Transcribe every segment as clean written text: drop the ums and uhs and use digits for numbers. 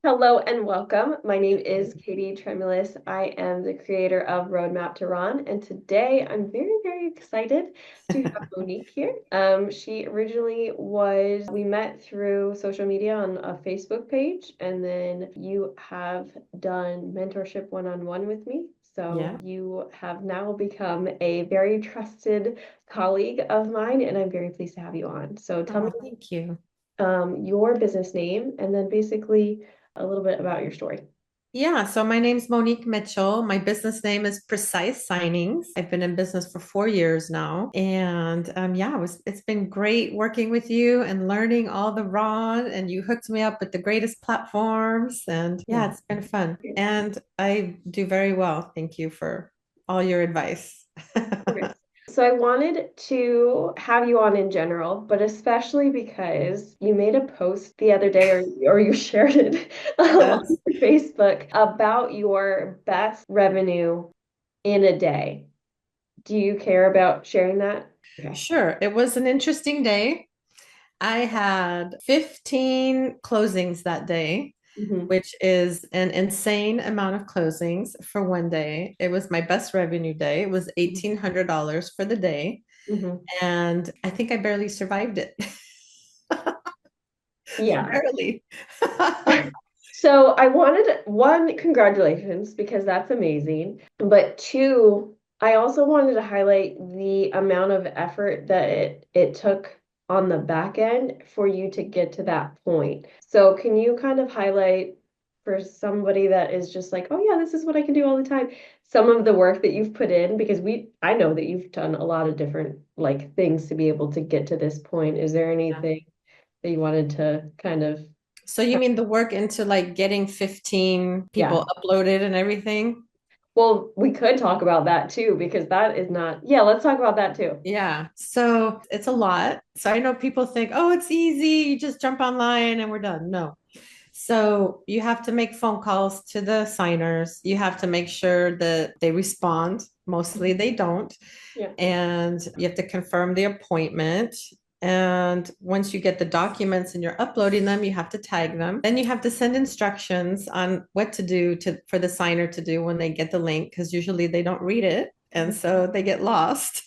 Hello and welcome. My name is Katie Tremulis. I am the creator of Roadmap to Ron, and today I'm very, very excited to have Monique here. She originally we met through social media on a Facebook page, and then you have done mentorship one-on-one with me. So Yeah. you have now become a very trusted colleague of mine, and I'm very pleased to have you on. So tell me Oh, thank you. your business name, and then basically a little bit about your story. Yeah, so my name's Monique Mitchell. My business name is Precise Signings. I've been in business for 4 years now. And yeah, it's been great working with you and learning all the Ron. And you hooked me up with the greatest platforms. And yeah, Yeah. it's been fun. And I do very well. Thank you for all your advice. Of course. So I wanted to have you on in general, but especially because you made a post the other day or you shared it on Yes. Facebook about your best revenue in a day. Do you care about sharing that? Okay. Sure. It was an interesting day. I had 15 closings that day, Hmm. which is an insane amount of closings for one day. It was my best revenue day. It was $1,800 for the day. Hmm. And I think I barely survived it. Yeah. Barely. So I wanted one, congratulations, because that's amazing. But two, I also wanted to highlight the amount of effort that it took on the back end for you to get to that point. So can you kind of highlight for somebody that is just like, oh yeah, this is what I can do all the time, some of the work that you've put in? Because I know that you've done a lot of different like things to be able to get to this point. Is there Yeah. anything that you wanted to kind of, So you mean the work into like getting 15 yeah. people uploaded and everything? Well, we could talk about that too, because that is not, yeah, let's talk about that too. Yeah. So it's a lot. So I know people think, oh, it's easy. You just jump online and we're done. No. So you have to make phone calls to the signers. You have to make sure that they respond. Mostly they don't. Yeah. And you have to confirm the appointment. And once you get the documents and you're uploading them, you have to tag them. Then you have to send instructions on what to do for the signer to do when they get the link, because usually they don't read it. And so they get lost.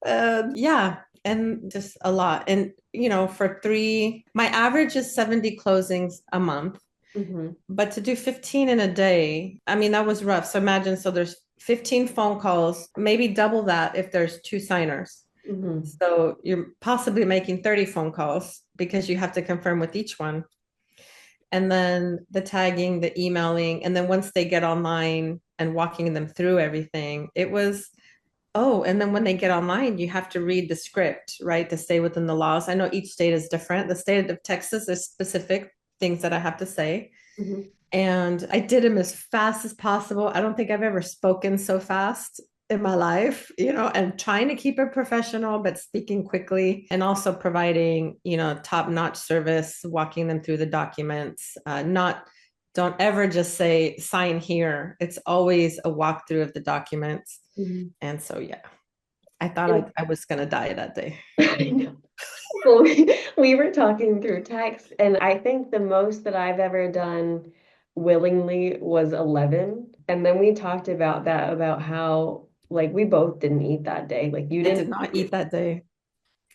Yeah, and just a lot. And, my average is 70 closings a month, Hmm. but to do 15 in a day, I mean, that was rough. So imagine, so there's 15 phone calls, maybe double that if there's two signers. Hmm. So you're possibly making 30 phone calls because you have to confirm with each one. And then the tagging, the emailing, and then once they get online and walking them through everything, it was. Oh, and then when they get online, you have to read the script, right, to stay within the laws. I know each state is different. The state of Texas, there's specific things that I have to say. Hmm. And I did them as fast as possible. I don't think I've ever spoken so fast in my life, and trying to keep it professional, but speaking quickly and also providing, top-notch service, walking them through the documents, don't ever just say sign here. It's always a walkthrough of the documents. Hmm. And so, yeah, I thought And I was going to die that day. I know. Well, we were talking through text, and I think the most that I've ever done willingly was 11. And then we talked about that, about how like we both didn't eat that day. Like you I didn't did not eat. eat that day.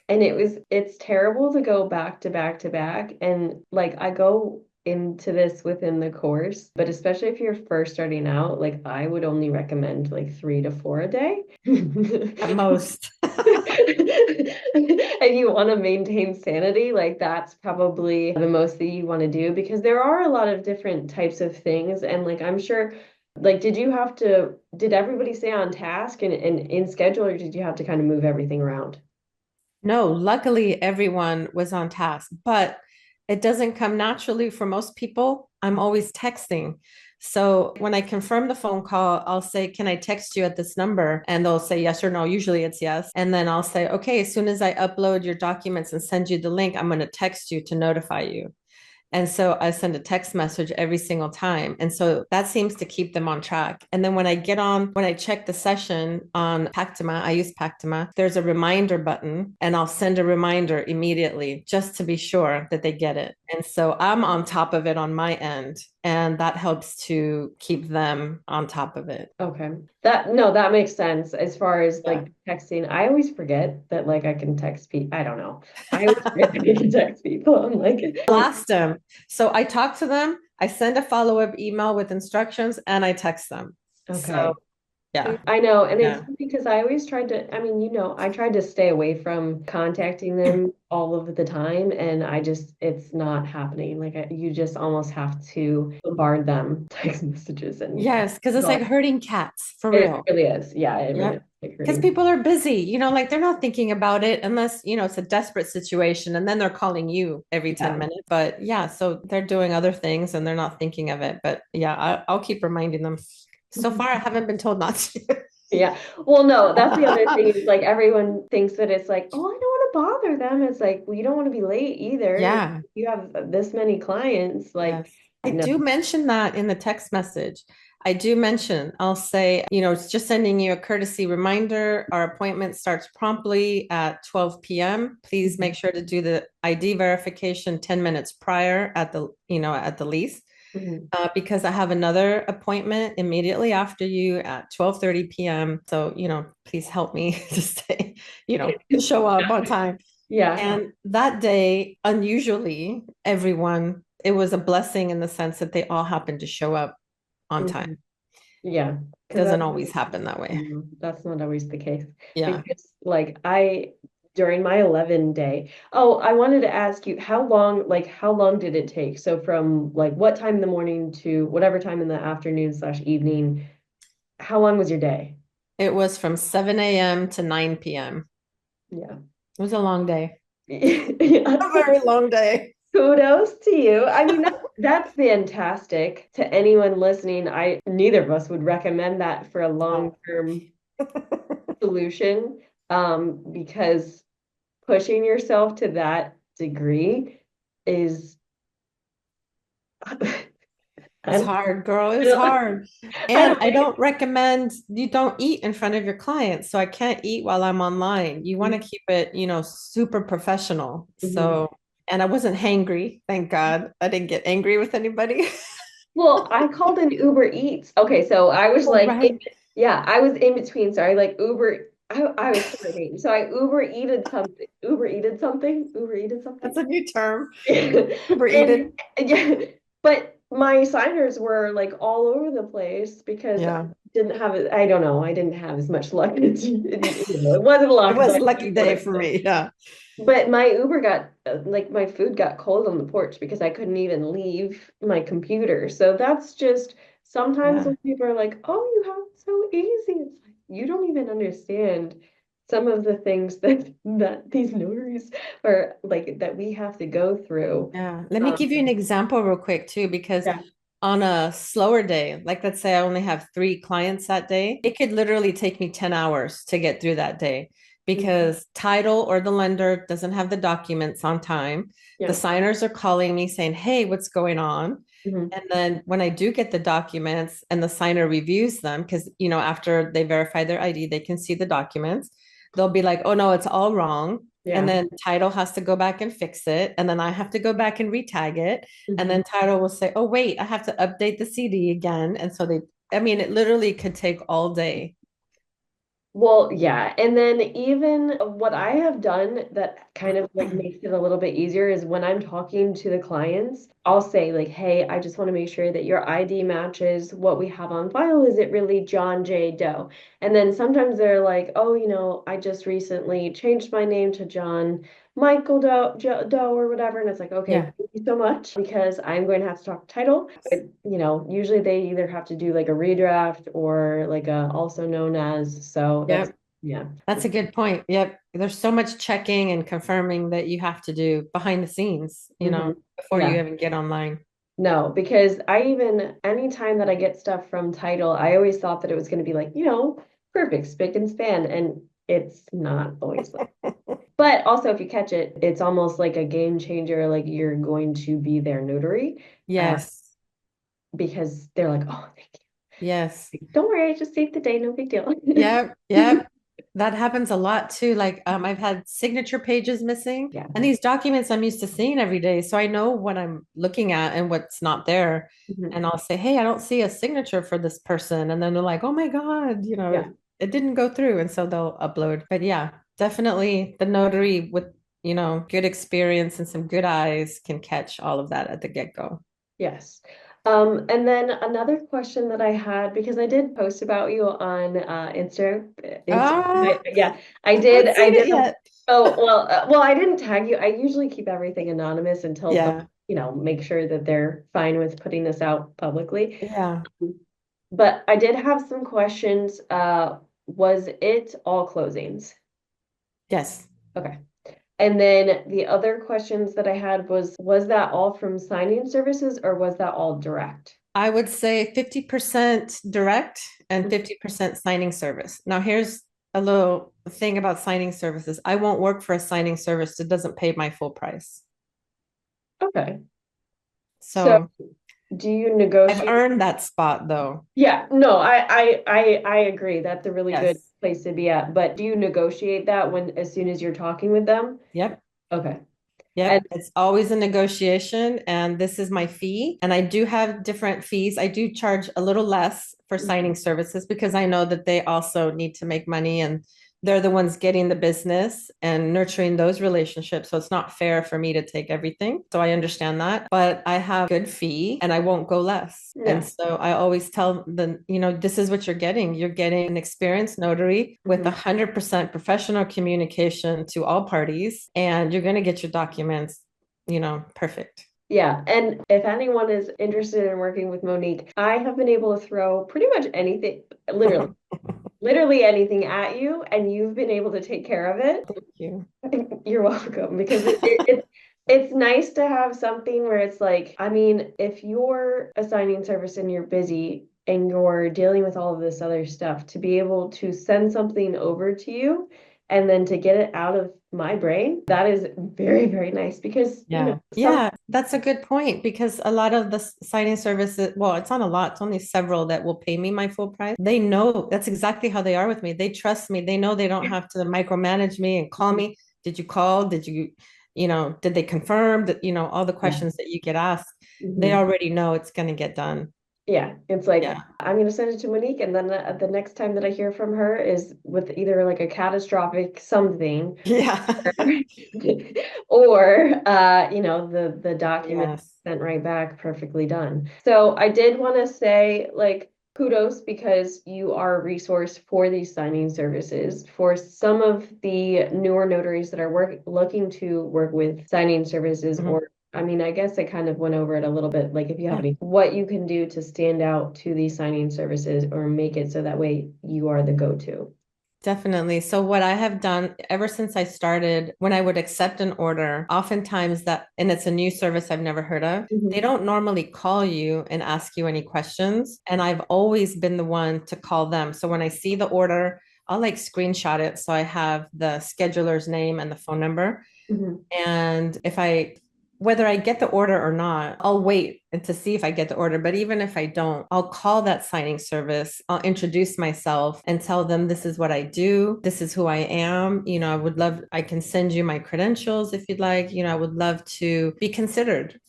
And it's terrible to go back to back to back. And like I go into this within the course, but especially if you're first starting out, like I would only recommend like 3 to 4 a day. At most. And you want to maintain sanity, like that's probably the most that you want to do because there are a lot of different types of things. And like I'm sure, like, did everybody stay on task and in schedule, or did you have to kind of move everything around? No, luckily everyone was on task, but it doesn't come naturally for most people. I'm always texting. So when I confirm the phone call, I'll say, can I text you at this number? And they'll say yes or no. Usually it's yes. And then I'll say, okay, as soon as I upload your documents and send you the link, I'm going to text you to notify you. And so I send a text message every single time. And so that seems to keep them on track. And then when I check the session on Pactima, I use Pactima, there's a reminder button and I'll send a reminder immediately just to be sure that they get it. And so I'm on top of it on my end, and that helps to keep them on top of it. Okay. That no, that makes sense as far as Yeah. like texting. I always forget that like I can text people. I don't know. I always forget that I can text people. I'm like, Blast them. So I talk to them, I send a follow-up email with instructions, and I text them. So okay. yeah, I know, and it's yeah, funny because I always tried to, I mean, I tried to stay away from contacting them all of the time, and it's not happening. Like, you just almost have to bombard them text messages, and yes, because it's like well, hurting cats for it real. really is. Yeah, it really is Yep. like Because hurting. people are busy, like they're not thinking about it unless, it's a desperate situation and then they're calling you every 10 Yeah. minutes. But yeah, so they're doing other things and they're not thinking of it. But yeah, I'll keep reminding them. So far, I haven't been told not to. Yeah. Well, no, that's the other thing is like everyone thinks that it's like, oh, I don't want to bother them. It's like, well, you don't want to be late either. Yeah. You have this many clients, like, Yes. I no. do mention that in the text message. I do mention, I'll say, it's just sending you a courtesy reminder. Our appointment starts promptly at 12 p.m. Please make sure to do the ID verification 10 minutes prior at the least, Mhm. because I have another appointment immediately after you at 12:30 p.m. So, please help me to stay, show up on time. Yeah. And that day, unusually, it was a blessing in the sense that they all happened to show up on time. Mhm. Yeah. It Because doesn't always happen that way. that's not always the case. Yeah. Because like during my 11 day, oh, I wanted to ask you how long did it take? So from like what time in the morning to whatever time in the afternoon slash evening, how long was your day? It was from 7 a.m. to 9 p.m. Yeah. It was a long day. Yeah. A very long day. Kudos to you. I mean, that's fantastic to anyone listening. Neither of us would recommend that for a Oh. long-term solution, because pushing yourself to that degree is I It's don't, hard, girl. I It's don't, hard. I And don't I don't recommend you don't eat in front of your clients. So I can't eat while I'm online. You want to keep it, super professional. Mhm. So, and I wasn't hangry. Thank God. I didn't get angry with anybody. Well, I called in Uber Eats. Okay, so I was Oh, like, right. yeah, I was in between. Sorry, like I was starting. So I Uber eated something. That's a new term. And Overeated. yeah, but my signers were like all over the place because I Yeah. didn't have it. I don't know. I didn't have as much luck. It wasn't It luck, was a but lucky day for me. Yeah. but my Uber got like my food got cold on the porch because I couldn't even leave my computer. So that's just sometimes Yeah. when people are like, "Oh, you have it so easy." It's like you don't even understand some of the things that these notaries are like that we have to go through. Yeah. Let me Um, give you an example real quick too, because yeah. on a slower day, like let's say I only have 3 clients that day, it could literally take me 10 hours to get through that day Mhm. because title or the lender doesn't have the documents on time. The Yeah. signers are calling me saying, "Hey, what's going on?" Mhm. And then when I do get the documents and the signer reviews them, because after they verify their ID, they can see the documents. They'll be like, "Oh no, it's all wrong." And Yeah. then title has to go back and fix it. And then I have to go back and retag it. And Mhm. then title will say, "Oh, wait, I have to update the CD again." And so I mean, it literally could take all day. Well, yeah. And then even what I have done that kind of like makes it a little bit easier is when I'm talking to the clients, I'll say like, "Hey, I just want to make sure that your ID matches what we have on file. Is it really John J. Doe?" And then sometimes they're like, "Oh, I just recently changed my name to John Michael Doe or whatever." And it's like, "Okay, Yeah. thank you so much because I'm going to have to talk to title." But, usually they either have to do like a redraft or like a also known as. So that's, Yep. yeah. That's a good point. Yep. There's so much checking and confirming that you have to do behind the scenes, Hmm. before you Yeah. even get online. No, because anytime that I get stuff from Title, I always thought that it was going to be like, perfect, spick and span. And it's not always like, but also if you catch it, it's almost like a game changer. Like you're going to be their notary, Yes. because they're like, "Oh, thank Yes. you. Don't worry, I just saved the day. No big deal." Yep. Yep. That happens a lot too. Like I've had signature pages missing, Yeah. and these documents I'm used to seeing every day. So I know what I'm looking at and what's not there. Mhm. And I'll say, hey, I don't see a signature for this person. And then they're like, oh my God, Yeah. it didn't go through. And so they'll upload. But yeah, definitely the notary with, good experience and some good eyes can catch all of that at the get-go. Yes. And then another question that I had, because I did post about you on Oh, yeah, I I did. haven't I seen it did. yet. Oh, well, I didn't tag you. I usually keep everything anonymous until some, Yeah. make sure that they're fine with putting this out publicly. Yeah. But I did have some questions. Was it all closings? Yes. Okay. And then the other questions that I had was that all from signing services or was that all direct? I would say 50% direct and 50% signing service. Now, here's a little thing about signing services. I won't work for a signing service that doesn't pay my full price. Okay. So So do you I've negotiate? earned that spot though. Yeah, no, I agree. That's a really good Yes. place to be at. But do you negotiate that when as soon as you're talking with them? Yep. Okay. And Yep, it's always a negotiation, and this is my fee. And I do have different fees. I do charge a little less for signing services because I know that they also need to make money and they're the ones getting the business and nurturing those relationships. So it's not fair for me to take everything. So I understand that, but I have good fee and I won't go less. And yeah. so I always tell them, this is what you're getting. You're getting an experienced notary with Mhm. 100% professional communication to all parties, and you're going to get your documents, perfect. Yeah, and if anyone is interested in working with Monique, I have been able to throw pretty much anything, literally anything at you, and you've been able to take care of it. Thank you. You're welcome because it's nice to have something where it's like, I mean, if you're assigning service and you're busy and you're dealing with all of this other stuff, to be able to send something over to you and then to get it out of my brain, that is very, very nice because, Yeah. some Yeah, that's a good point because a lot of the signing services, well, it's not a lot, it's only several that will pay me my full price. They know that's exactly how they are with me. They trust me. They know they don't have to micromanage me and call me. Did you call? Did they confirm that, all the yeah. questions that you get asked? They Mhm. already know it's going to get done. Yeah, it's like Yeah. I'm gonna send it to Monique, and then the next time that I hear from her is with either like a catastrophic something, Yeah. or the document Yes. sent right back, perfectly done. So I did want to say like kudos because you are a resource for these signing services for some of the newer notaries that are looking to work with signing services Mhm. or I mean, I guess I kind of went over it a little bit, like if you have Yeah. any, what you can do to stand out to these signing services or make it so that way you are the go-to. Definitely. So what I have done ever since I started, when I would accept an order, oftentimes and it's a new service I've never heard of, they Mhm. don't normally call you and ask you any questions. And I've always been the one to call them. So when I see the order, I'll like screenshot it. So I have the scheduler's name and the phone number. Mhm. And whether I get the order or not, I'll wait and to see if I get the order. But even if I don't, I'll call that signing service. I'll introduce myself and tell them this is what I do. This is who I am. I can send you my credentials if you'd like. I would love to be considered,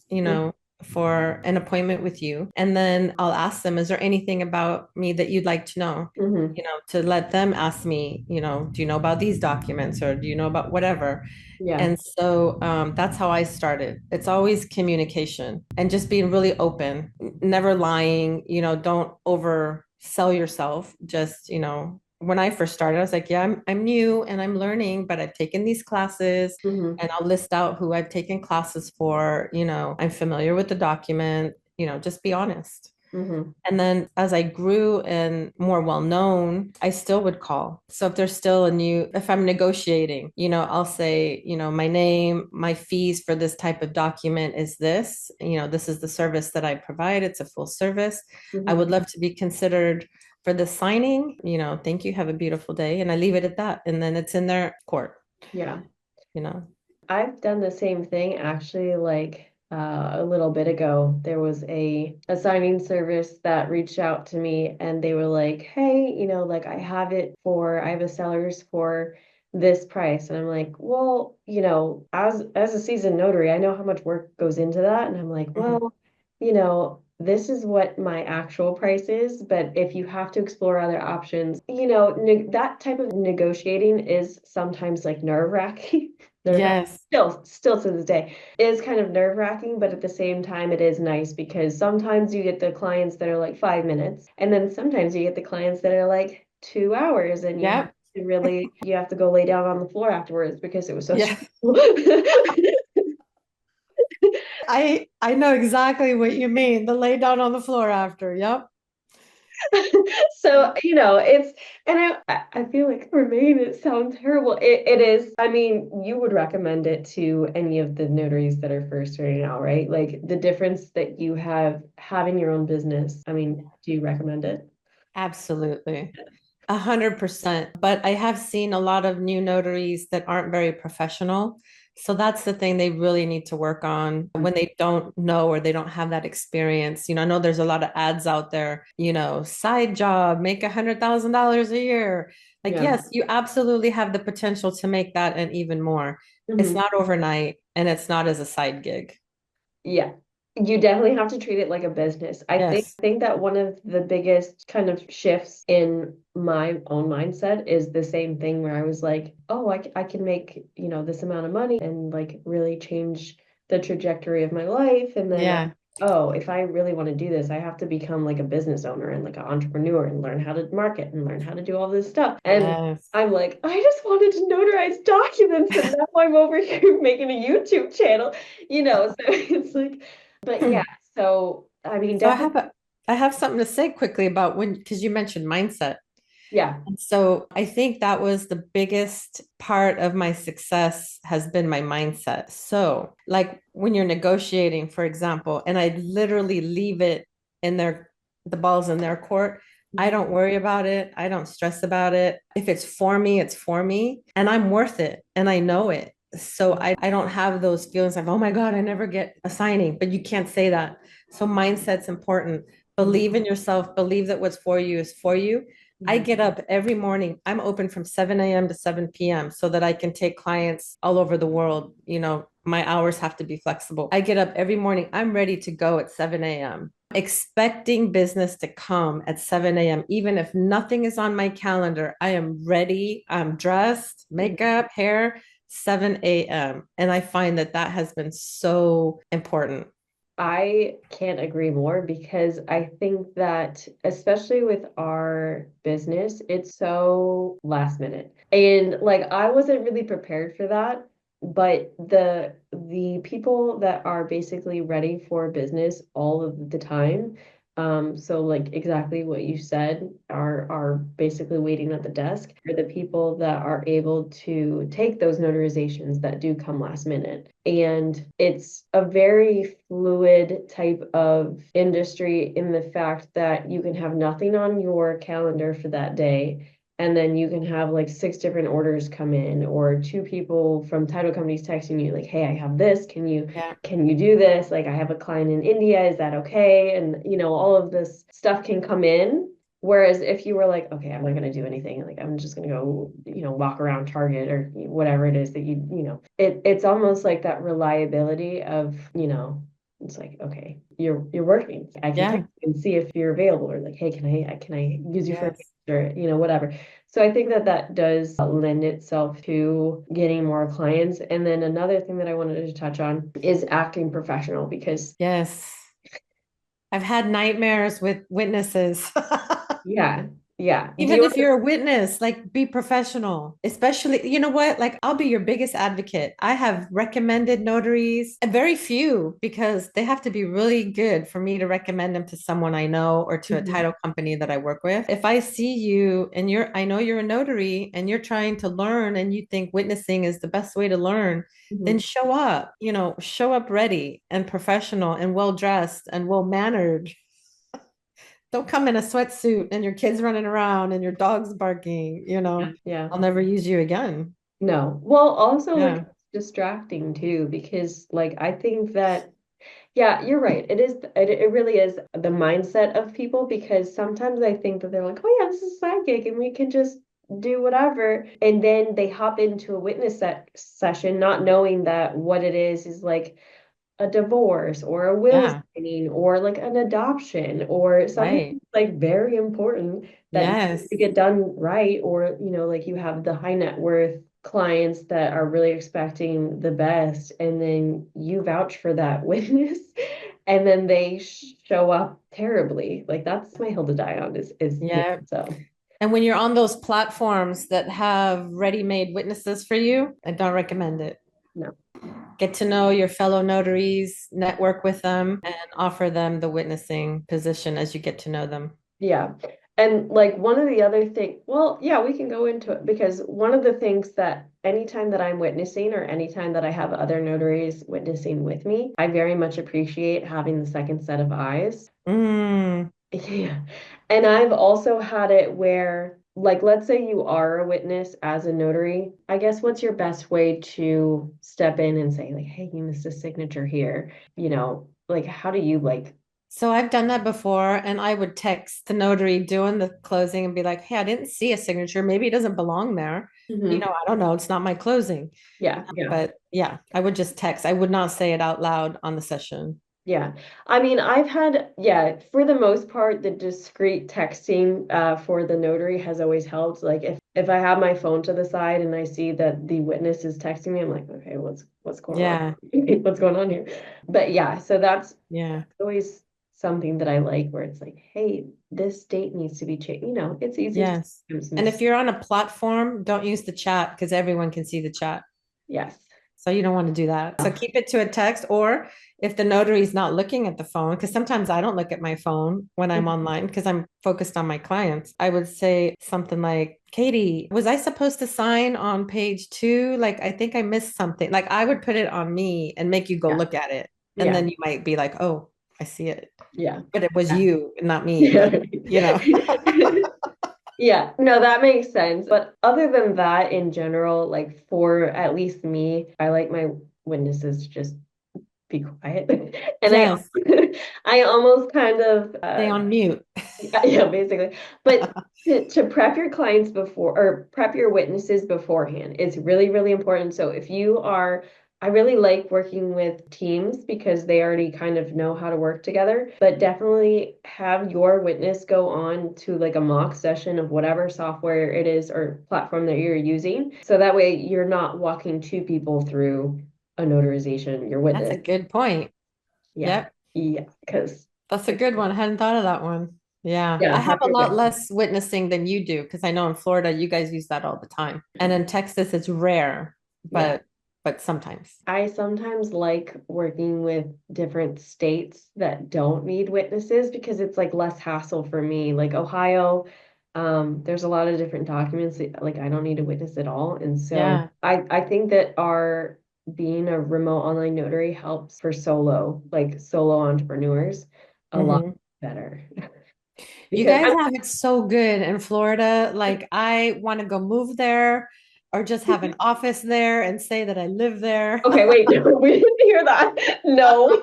for an appointment with you. And then I'll ask them, is there anything about me that you'd like to know? Mhm. To let them ask me, do you know about these documents or do you know about whatever? Yeah. And so that's how I started. It's always communication and just being really open, never lying, don't oversell yourself. Just, when I first started, I was like, yeah, I'm new and I'm learning, but I've taken these classes Mhm. and I'll list out who I've taken classes for, I'm familiar with the document, just be honest. Mhm. And then as I grew and more well known, I still would call. So if there's still if I'm negotiating, I'll say, my name, my fees for this type of document is this, this is the service that I provide. It's a full service. I Mhm. would love to be considered for the signing, thank you. Have a beautiful day. And I leave it at that. And then it's in their court, Yeah. you know. I've done the same thing actually, like a little bit ago. There was a signing service that reached out to me and they were like, "Hey, like I have a seller's for this price." And I'm like, "Well, as a seasoned notary, I know how much work goes into that." And I'm like, Mhm. "Well, this is what my actual price is, but if you have to explore other options, that type of negotiating is sometimes like nerve-wracking." Nerve-wracking. Yes. Still to this day is kind of nerve-wracking, but at the same time, it is nice because sometimes you get the clients that are like 5 minutes, and then sometimes you get the clients that are like 2 hours, and Yep. you have to go lay down on the floor afterwards because it was so Yeah. stressful. I know exactly what you mean. The lay down on the floor after. Yep. So, and I feel like for me, it sounds terrible. It is, I mean, you would recommend it to any of the notaries that are first starting out, right? Like the difference that you have having your own business. I mean, do you recommend it? Absolutely. 100%. But I have seen a lot of new notaries that aren't very professional. So that's the thing they really need to work on when they don't know or they don't have that experience. I know there's a lot of ads out there, side job, make $100,000 a year. Like, Yeah. yes, you absolutely have the potential to make that and even more. It's Mhm. not overnight and it's not as a side gig. Yeah. You definitely have to treat it like a business. I Yes. think that one of the biggest kind of shifts in my own mindset is the same thing where I was like, oh, I can make, this amount of money and like really change the trajectory of my life. And then, Yeah. oh, if I really want to do this, I have to become like a business owner and like an entrepreneur and learn how to market and learn how to do all this stuff. And Yes. I'm like, I just wanted to notarize documents and now I'm over here making a YouTube channel, so it's like, but yeah, so I mean, So definitely, I have something to say quickly about when because you mentioned mindset. yeah. And so I think that was the biggest part of my success has been my mindset. So, like when you're negotiating, for example, and I literally leave it in the ball's in their court. I Mhm. don't worry about it. I don't stress about it. If it's for me, it's for me. And I'm worth it. And I know it. So I don't have those feelings of, oh my God, I never get a signing. But you can't say that. So mindset's important. Mhm. Believe in yourself, believe that what's for you is for you. I Mhm. get up every morning. I'm open from 7 a.m. to 7 p.m. so that I can take clients all over the world. My hours have to be flexible. I get up every morning. I'm ready to go at 7 a.m., expecting business to come at 7 a.m. Even if nothing is on my calendar, I am ready. I'm dressed, Mhm. makeup, hair, 7 a.m. And I find that that has been so important. I can't agree more because I think that, especially with our business, it's so last minute. And like I wasn't really prepared for that, but the people that are basically ready for business all of the time, so like exactly what you said, are basically waiting at the desk are the people that are able to take those notarizations that do come last minute. And it's a very fluid type of industry in the fact that you can have nothing on your calendar for that day. And then you can have like six different orders come in, or two people from title companies texting you like, "Hey, I have this. Yeah. Can you do this? Like, I have a client in India. Is that okay?" And all of this stuff can come in. Whereas if you were like, okay, I'm not going to do anything, like I'm just going to go, walk around Target or whatever it is that it's almost like that reliability of, it's like, okay, you're working. I can Yeah. text you and see if you're available, or like, hey, can I use you for a Yes. or whatever. So I think that that does lend itself to getting more clients. And then another thing that I wanted to touch on is acting professional because Yes. I've had nightmares with witnesses. yeah, yeah. Do Even you if you're a witness, like be professional. Especially, you know what? Like I'll be your biggest advocate. I have recommended notaries, and very few because they have to be really good for me to recommend them to someone I know or to a Mhm, title company that I work with. If I see you and I know you're a notary and you're trying to learn and you think witnessing is the best way to learn, then mhm. show up, show up ready and professional and well dressed and well mannered. Don't come in a sweatsuit and your kids running around and your dog's barking, Yeah. I'll never use you again. No. Well, also like Yeah. it's distracting too, because like I think that Yeah, you're right. It really is the mindset of people because sometimes I think that they're like, oh yeah, this is a side gig and we can just do whatever. And then they hop into a witness session not knowing that what it is like a divorce or a will Yeah, signing or like an adoption or something right. like very important that needs to Yes. get done right. Or, like you have the high net worth clients that are really expecting the best, and then you vouch for that witness, and then they show up terribly. Like that's my hill to die on is Yeah. so And when you're on those platforms that have ready-made witnesses for you, I don't recommend it. no. Get to know your fellow notaries, network with them, and offer them the witnessing position as you get to know them. Yeah. And like one of the other thing, well, yeah, we can go into it because one of the things that anytime that I'm witnessing or anytime that I have other notaries witnessing with me, I very much appreciate having the second set of eyes. Mm. Yeah. And I've also had it where, like, let's say you are a witness as a notary. I guess what's your best way to step in and say, like, hey, you missed a signature here? Like, how do you like, So I've done that before, and I would text the notary doing the closing and be like, "Hey, I didn't see a signature. Maybe it doesn't belong there. Mhm. I don't know. It's not my closing." Yeah, yeah. But yeah, I would just text. I would not say it out loud on the session. Yeah. I mean, I've had, yeah, for the most part, the discreet texting for the notary has always helped. Like if I have my phone to the side and I see that the witness is texting me, I'm like, okay, what's going on? Yeah, What's going on here? But yeah, so that's yeah, always something that I like where it's like, hey, this date needs to be changed. It's easy to yes. sometimes And if miss. you're on a platform, don't use the chat because everyone can see the chat. Yes. So you don't want to do that. So keep it to a text, or if the notary is not looking at the phone, because sometimes I don't look at my phone when I'm online because I'm focused on my clients. I would say something like, Katie, was I supposed to sign on page two? Like, I think I missed something. Like, I would put it on me and make you go Yeah. look at it. And Yeah. then you might be like, oh, I see it. Yeah. But it was Yeah. you, not me. But, you know, Yeah. Yeah, no, that makes sense. But other than that, in general, like for at least me, I like my witnesses to just be quiet. And yes, I almost kind of stay on mute. yeah, basically. But to prep your clients before or prep your witnesses beforehand is really, really important. So if you are, I really like working with teams because they already kind of know how to work together, but definitely have your witness go on to like a mock session of whatever software it is or platform that you're using. So that way you're not walking two people through a notarization, your That's a witness. good point. Yeah. Yep. Yeah. Because That's a good one. I hadn't thought of that one. Yeah. I yeah, have prep a your lot witness. less witnessing than you do because I know in Florida you guys use that all the time. And in Texas it's rare, Yeah. but sometimes. I sometimes like working with different states that don't need witnesses because it's like less hassle for me. Like Ohio, there's a lot of different documents that, like I don't need a witness at all. And so Yeah. I think that our being a remote online notary helps for like solo entrepreneurs a lot Hmm. better. You Because guys have it so good in Florida. Like I want to go move there or just have an office there and say that I live there. okay, wait, we didn't hear that. No.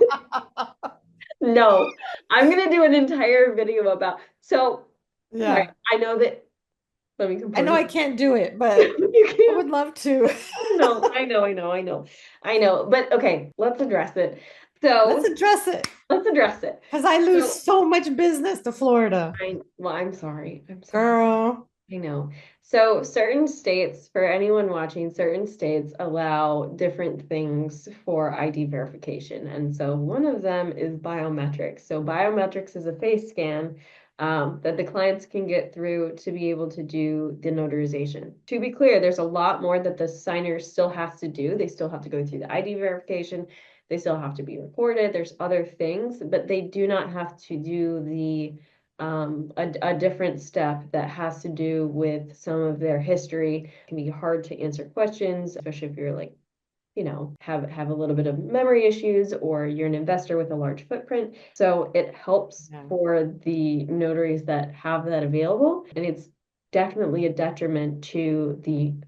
No, I'm gonna do an entire video about. So, all right, Yeah. I know that. Let me I know compose I it. can't do it, but You I would can't. love to. No, I know. But okay, let's address it. Let's So address it let's address it. because I lose So so much business to Florida. well, I'm sorry. I'm sorry. Girl. I know. So certain states, for anyone watching, certain states allow different things for ID verification. And so one of them is biometrics. So biometrics is a face scan that the clients can get through to be able to do the notarization. To be clear, there's a lot more that the signer still has to do. They still have to go through the ID verification. They still have to be recorded. There's other things, but they do not have to do a different step that has to do with some of their history. It can be hard to answer questions, especially if you're like, have a little bit of memory issues or you're an investor with a large footprint. So it helps Yeah. for the notaries that have that available. And it's definitely a detriment to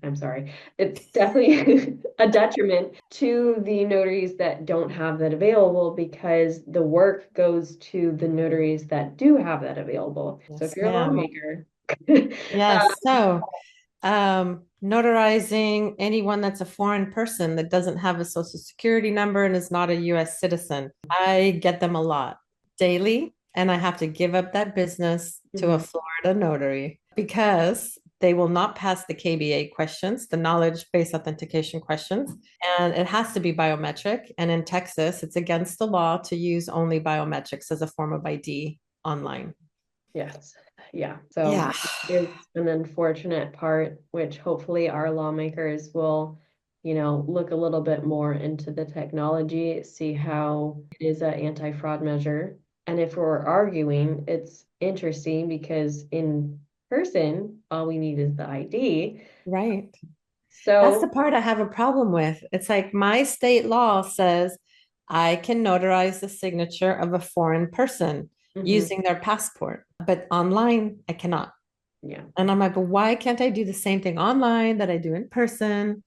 I'm sorry, it's definitely a detriment to the notaries that don't have that available because the work goes to the notaries that do have that available. So if Yes, you're a ma'am. lawmaker, Yes. So, notarizing anyone that's a foreign person that doesn't have a social security number and is not a US citizen. I get them a lot daily, and I have to give up that business to a Mhm. Florida notary because they will not pass the KBA questions, the knowledge-based authentication questions, and it has to be biometric. And in Texas, it's against the law to use only biometrics as a form of ID online. Yes. Yeah. So Yeah, that is an unfortunate part, which hopefully our lawmakers will, look a little bit more into the technology, see how it is an anti-fraud measure. And if we're arguing, it's interesting because in person, all we need is the ID. right. That's the So, part I have a problem with. It's like my state law says I can notarize the signature of a foreign person mhm, using their passport, but online I cannot. yeah. And I'm like, but why can't I do the same thing online that I do in person?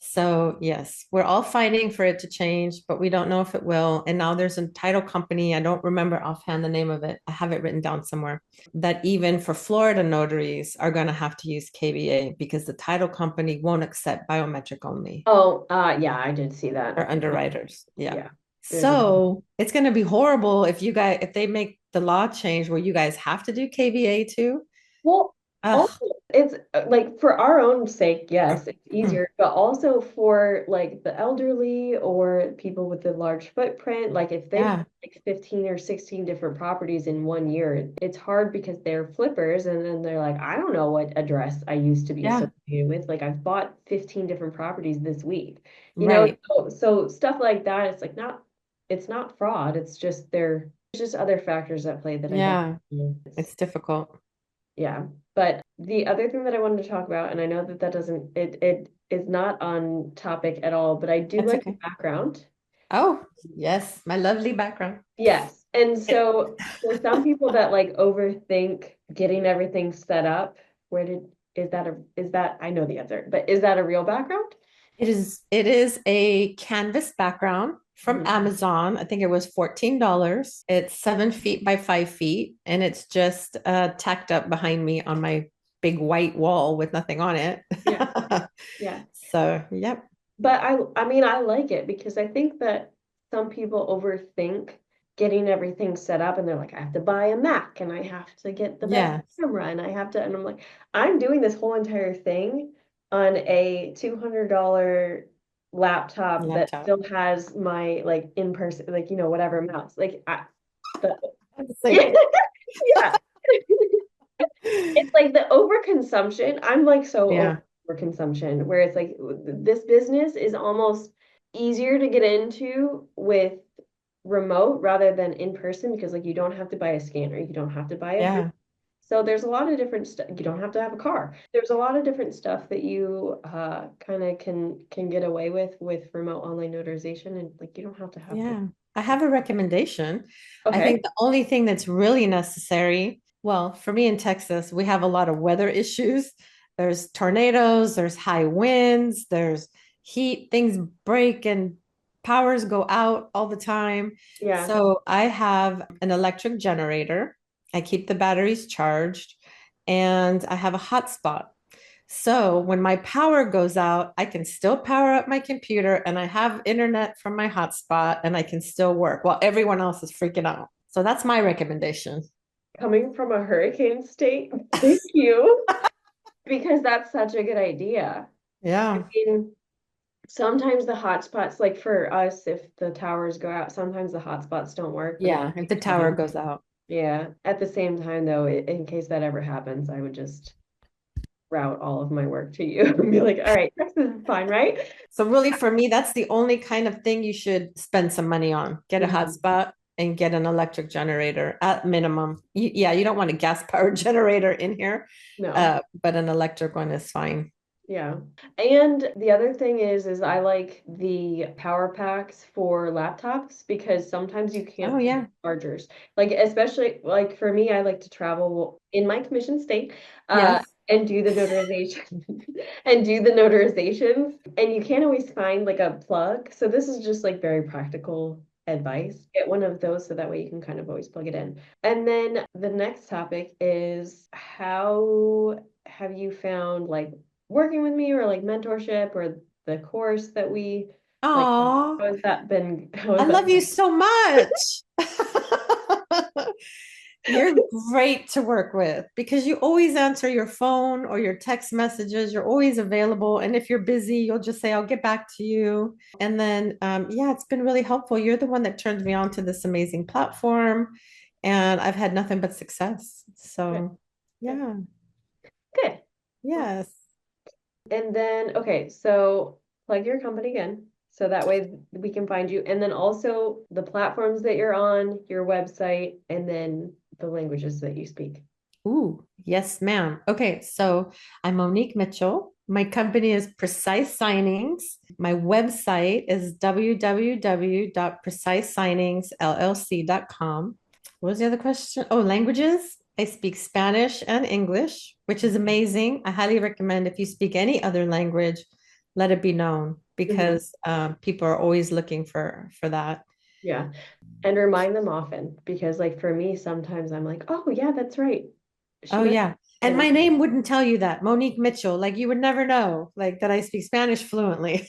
So, yes, we're all fighting for it to change, but we don't know if it will. And now there's a title company. I don't remember offhand the name of it. I have it written down somewhere that even for Florida notaries are going to have to use KBA because the title company won't accept biometric only Oh, yeah, I did see that. or underwriters. Yeah. Yeah. There's a So it's going to be horrible if they make the law change where you guys have to do KBA too. Well, also, Ugh. it's like for our own sake, yes, it's easier, but also for like the elderly or people with a large footprint, like if they've got Yeah. like 15 or 16 different properties in one year, it's hard because they're flippers and then they're like, I don't know what address I used to be Yeah. associated with. Like I've bought 15 different properties this week, Right. so stuff like that, it's like it's not fraud, it's just there's just other factors at play that I don't Yeah. know. It's difficult. Yeah. But the other thing that I wanted to talk about, and I know that that doesn't, it is not on topic at all, but I do It's like the okay. background. Oh, yes. My lovely background. Yes. And It, so for some people that like overthink getting everything set up, is that, I know the answer, but is that a real background? it is a canvas background from Mhm. Amazon. I think it was $14. It's 7 feet by 5 feet, and it's just tacked up behind me on my big white wall with nothing on it. Yeah. Yeah. So, yep. But I mean, I like it because I think that some people overthink getting everything set up and they're like, I have to buy a Mac and I have to get the best Yeah. camera and I have to, and I'm like, I'm doing this whole entire thing on a $200 laptop that Laptop. still has my like in person, like, whatever mouse. The, It's yeah, like, yeah. It's like the overconsumption. I'm like so over yeah. overconsumption, where it's like this business is almost easier to get into with remote rather than in person because like you don't have to buy a scanner, you don't have to buy a printer. Yeah. So there's a lot of different stuff. You don't have to have a car. There's a lot of different stuff that you kind of can get away with remote online notarization, and like you don't have to have the. Yeah, I have a recommendation. I Okay. think the only thing that's really necessary, well, for me in Texas, we have a lot of weather issues. There's tornadoes, there's high winds, there's heat, things break and powers go out all the time. Yeah. So I have an electric generator. I keep the batteries charged and I have a hotspot. So when my power goes out, I can still power up my computer and I have internet from my hotspot and I can still work while everyone else is freaking out. So that's my recommendation. Coming from a hurricane state, thank you. Because that's such a good idea. I Yeah. mean, sometimes the hotspots, like for us, if the towers go out, sometimes the hotspots don't work, but at Yeah. If the the same tower time, goes out. yeah, at the same time though, in case that ever happens, I would just route all of my work to you and be like, all right, Texas is fine, right? So really for me, that's the only kind of thing you should spend some money on. Get a Mhm. hotspot and get an electric generator at minimum. Yeah, you don't want a gas powered generator in here, No. but an electric one is fine. Yeah. And the other thing is I like the power packs for laptops because sometimes you Oh can't find yeah. chargers. Like especially like for me, I like to travel in my commission state. Yes. and do the notarization and do the notarizations. And you can't always find like a plug. So this is just like very practical advice. Get one of those so that way you can kind of always plug it in. And then the next topic is how have you found like working with me or like mentorship or the course that we like Oh, how has that been how I has that love you so much. You're great to work with because you always answer your phone or your text messages. You're always available. And if you're busy, you'll just say, I'll get back to you. And then, yeah, it's been really helpful. You're the one that turned me on to this amazing platform. And I've had nothing but success. good, So, good, yeah, good. yes. And then, okay, so plug your company again. So that way we can find you. And then also the platforms that you're on, your website, and then the languages that you speak. Ooh, yes, ma'am. Okay, so I'm Monique Mitchell. My company is Precise Signings. My website is www.precisesigningsllc.com. What was the other question? Oh, languages. I speak Spanish and English, which is amazing. I highly recommend if you speak any other language, let it be known Mhm. because people are always looking for that. Yeah. And remind them often because like for me, sometimes I'm like, oh yeah, that's right. She Oh must yeah. And and my name wouldn't tell you that. Monique Mitchell. Like you would never know like that I speak Spanish fluently.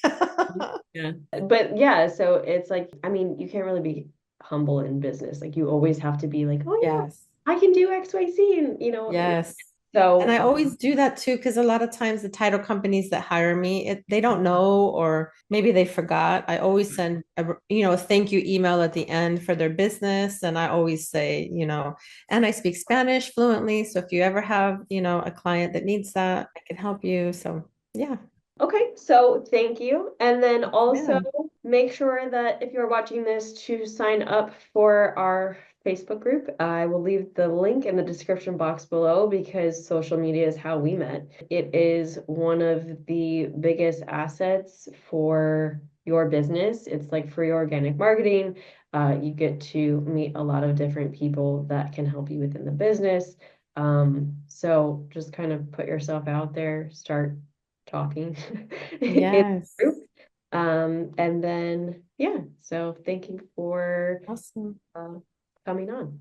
yeah. But yeah, so it's like, I mean, you can't really be humble in business. Like you always have to be like, oh Yes. yeah, I can do XYZ and Yes. And so I always do that too, because a lot of times the title companies that hire me, they don't know, or maybe they forgot. I always send a thank you email at the end for their business. And I always say, and I speak Spanish fluently. So if you ever have, a client that needs that, I can help you. So yeah. okay, so thank you. And then also Yeah. make sure that if you're watching this to sign up for our Facebook group. I will leave the link in the description box below because social media is how we met. It is one of the biggest assets for your business. It's like free organic marketing. You get to meet a lot of different people that can help you within the business. So just kind of put yourself out there, start talking in the Yes. group. And then, yeah, so thank you for Awesome. uh, coming on.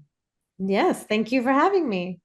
Yes. Thank you for having me.